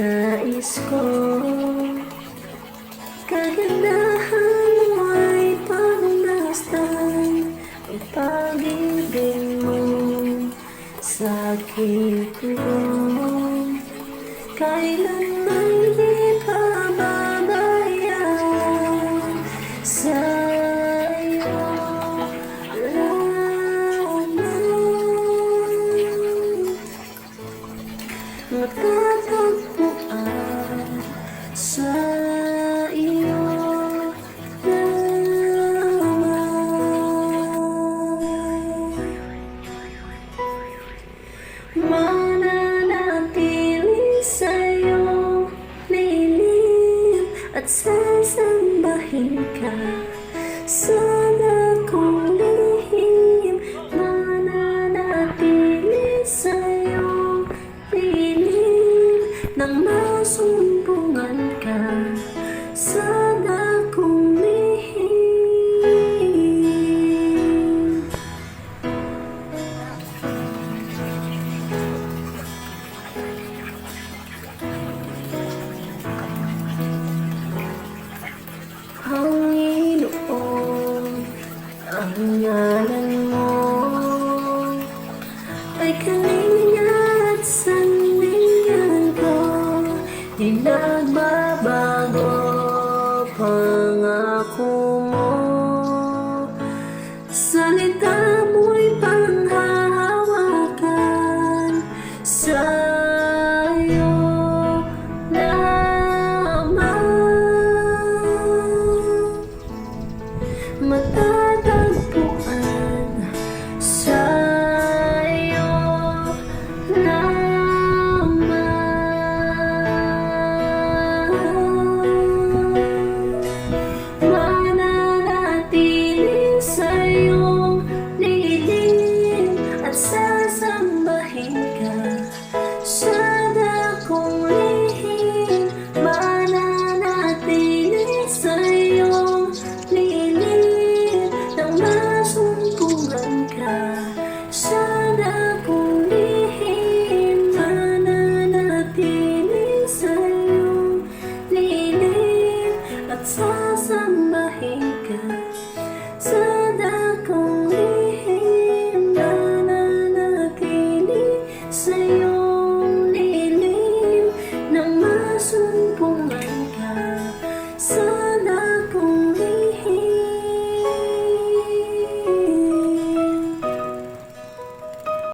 nais ko. Kagandahan mo ay pagmasdan ang pag-ibig mo sa aking puso. Kailanman di pababayaan sa iyo lamang. Matatagpuan sa iyo lamang. Mananatili sa'yo, lilim at sasambahin ka sa dakong lihim. Mananatili sa'yo, lilim nang masumbungan ka sa dakong lihim. Panginoon, ang ngalan mo ay kalinga at sanlingan ko.